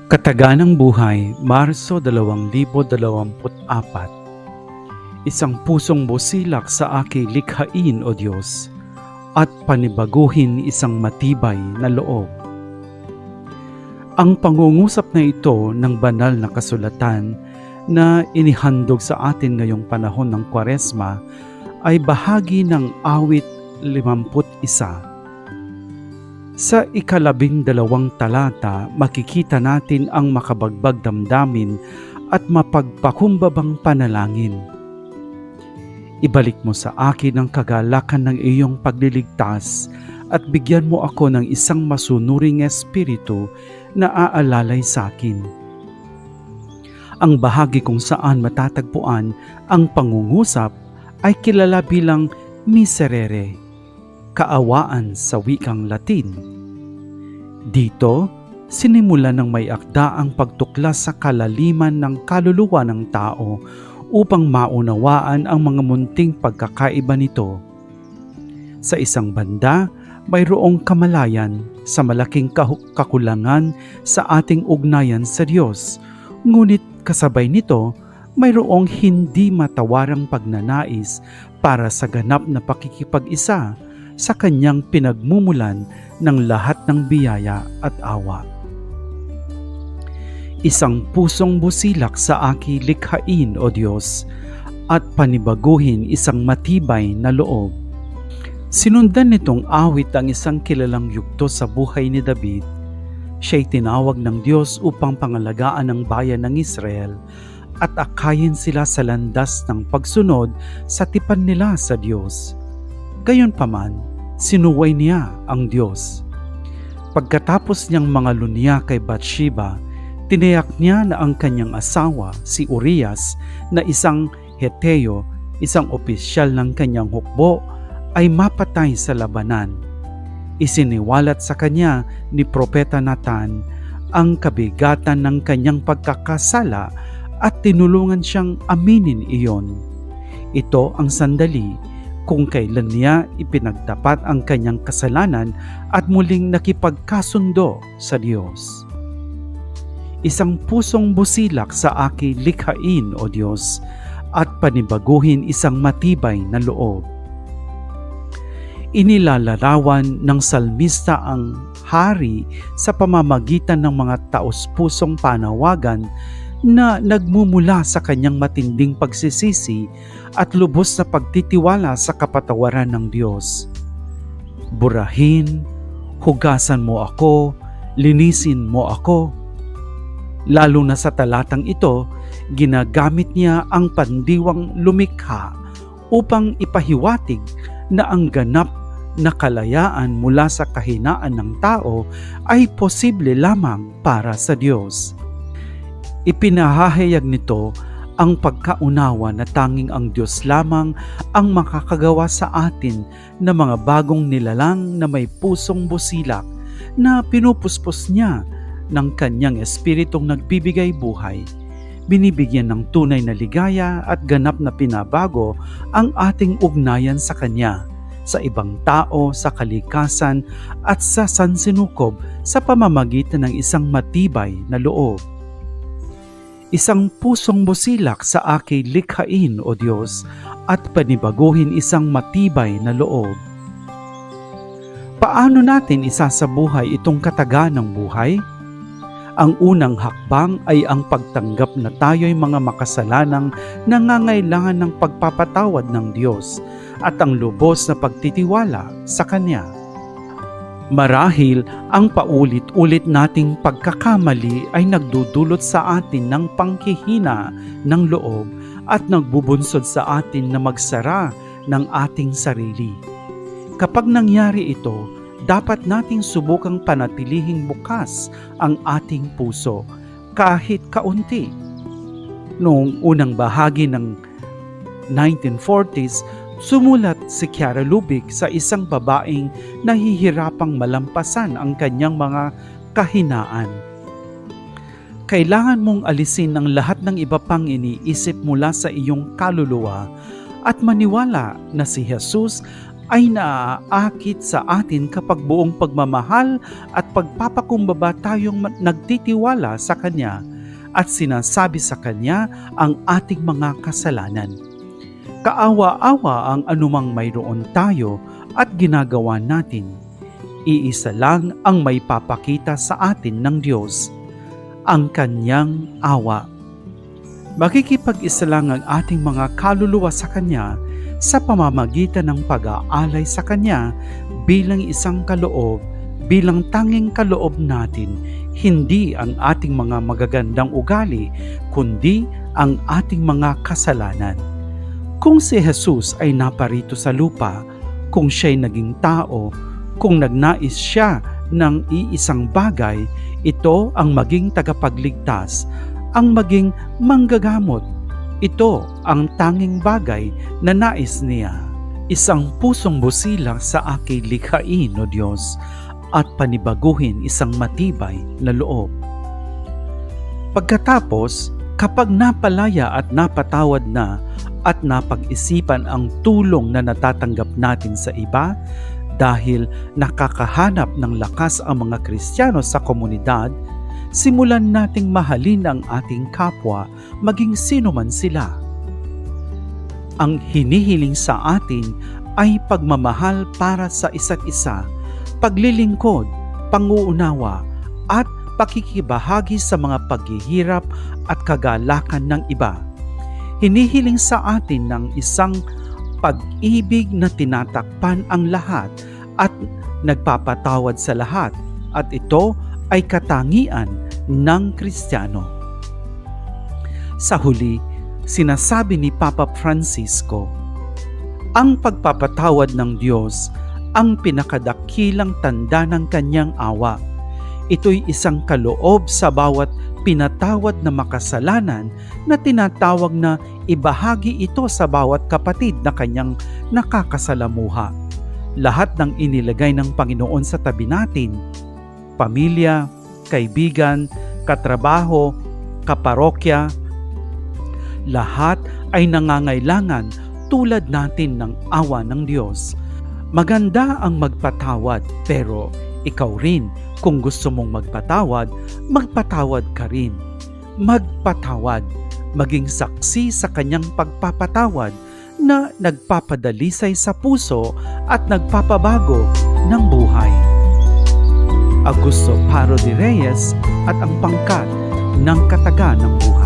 Kataganang Buhay, Marso 2024. Isang pusong busilak sa aking likhain, O Diyos, at panibaguhin isang matibay na loob. Ang pangungusap na ito ng banal na kasulatan na inihandog sa atin ngayong panahon ng Kwaresma ay bahagi ng awit 51. Sa 12 talata, makikita natin ang makabagbag damdamin at mapagpakumbabang panalangin. Ibalik mo sa akin ang kagalakan ng iyong pagliligtas at bigyan mo ako ng isang masunuring espiritu na aalalay sa akin. Ang bahagi kung saan matatagpuan ang pangungusap ay kilala bilang miserere, kaawaan sa wikang Latin. Dito, sinimulan ng may akda ang pagtuklas sa kalaliman ng kaluluwa ng tao upang maunawaan ang mga munting pagkakaiba nito. Sa isang banda, mayroong kamalayan sa malaking kakulangan sa ating ugnayan sa Diyos, ngunit kasabay nito, mayroong hindi matawarang pagnanais para sa ganap na pakikipag-isa sa kanyang pinagmumulan ng lahat ng biyaya at awa. Isang pusong busilak sa aking likhain, O Diyos, at panibaguhin isang matibay na loob. Sinundan nitong awit ang isang kilalang yugto sa buhay ni David. Siya'y tinawag ng Diyos upang pangalagaan ang bayan ng Israel at akayin sila sa landas ng pagsunod sa tipan nila sa Diyos. Gayunpaman, sinuway niya ang Diyos. Pagkatapos niyang mga lunya kay Bathsheba, tiniyak niya na ang kanyang asawa, si Urias, na isang Heteo, isang opisyal ng kanyang hukbo, ay mapatay sa labanan. Isiniwalat sa kanya ni Propeta Nathan ang kabigatan ng kanyang pagkakasala at tinulungan siyang aminin iyon. Ito ang sandali kung kailan niya ipinagtapat ang kanyang kasalanan at muling nakipagkasundo sa Diyos. Isang pusong busilak sa aking likhain, O Diyos, at panibaguhin isang matibay na loob. Inilalarawan ng salmista ang hari sa pamamagitan ng mga taos-pusong panawagan na nagmumula sa kanyang matinding pagsisisi at lubos na pagtitiwala sa kapatawaran ng Diyos. Burahin, hugasan mo ako, linisin mo ako. Lalo na sa talatang ito, ginagamit niya ang pandiwang lumikha upang ipahiwatig na ang ganap na kalayaan mula sa kahinaan ng tao ay posible lamang para sa Diyos. Ipinahahayag nito ang pagkaunawa na tanging ang Diyos lamang ang makakagawa sa atin ng mga bagong nilalang na may pusong busilak na pinupuspos niya ng kanyang espiritong nagbibigay buhay, binibigyan ng tunay na ligaya at ganap na pinabago ang ating ugnayan sa Kanya, sa ibang tao, sa kalikasan at sa sansinukob sa pamamagitan ng isang matibay na loob. Isang pusong busilak sa aking likhain, O Diyos, at panibaguhin isang matibay na loob. Paano natin isasabuhay itong kataganang buhay? Ang unang hakbang ay ang pagtanggap na tayo'y mga makasalanang nangangailangan ng pagpapatawad ng Diyos at ang lubos na pagtitiwala sa Kanya. Marahil ang paulit-ulit nating pagkakamali ay nagdudulot sa atin ng panghihina ng loob at nagbubunsod sa atin na magsara ng ating sarili. Kapag nangyari ito, dapat nating subukang panatilihing bukas ang ating puso kahit kaunti. Noong unang bahagi ng 1940s, sumulat si Chiara Lubich sa isang babaeng nahihirapang malampasan ang kanyang mga kahinaan. Kailangan mong alisin ang lahat ng iba pang iniisip mula sa iyong kaluluwa at maniwala na si Jesus ay naaakit sa atin kapag buong pagmamahal at pagpapakumbaba tayong nagtitiwala sa Kanya at sinasabi sa Kanya ang ating mga kasalanan. Kaawa-awa ang anumang mayroon tayo at ginagawa natin. Iisa lang ang may papakita sa atin ng Diyos, ang Kanyang awa. Makikipag-isa lang ang ating mga kaluluwa sa Kanya sa pamamagitan ng pag-aalay sa Kanya bilang isang kaloob, bilang tanging kaloob natin, hindi ang ating mga magagandang ugali, kundi ang ating mga kasalanan. Kung si Jesus ay naparito sa lupa, kung siya'y naging tao, kung nagnais siya ng iisang bagay, ito ang maging tagapagligtas, ang maging manggagamot. Ito ang tanging bagay na nais niya. Isang pusong busila sa aking likhain, O Diyos, at panibaguhin isang matibay na loob. Pagkatapos, kapag napalaya at napatawad na at napag-isipan ang tulong na natatanggap natin sa iba, dahil nakakahanap ng lakas ang mga Kristiyano sa komunidad, simulan nating mahalin ang ating kapwa maging sino man sila. Ang hinihiling sa atin ay pagmamahal para sa isa't isa, paglilingkod, panguunawa, at pakikibahagi sa mga paghihirap at kagalakan ng iba. Hinihiling sa atin ng isang pag-ibig na tinatakpan ang lahat at nagpapatawad sa lahat, at ito ay katangian ng Kristiyano. Sa huli, sinasabi ni Papa Francisco, ang pagpapatawad ng Diyos ang pinakadakilang tanda ng Kanyang awa. Ito'y isang kaloob sa bawat pinatawad na makasalanan na tinatawag na ibahagi ito sa bawat kapatid na kanyang nakakasalamuha. Lahat ng inilagay ng Panginoon sa tabi natin, pamilya, kaibigan, katrabaho, kaparokya, lahat ay nangangailangan tulad natin ng awa ng Diyos. Maganda ang magpatawad, pero ikaw rin, kung gusto mong magpatawad, magpatawad ka rin. Magpatawad, maging saksi sa Kanyang pagpapatawad na nagpapadalisay sa puso at nagpapabago ng buhay. Augusto Paro de Reyes at ang Pangkat ng Kataga ng Buhay.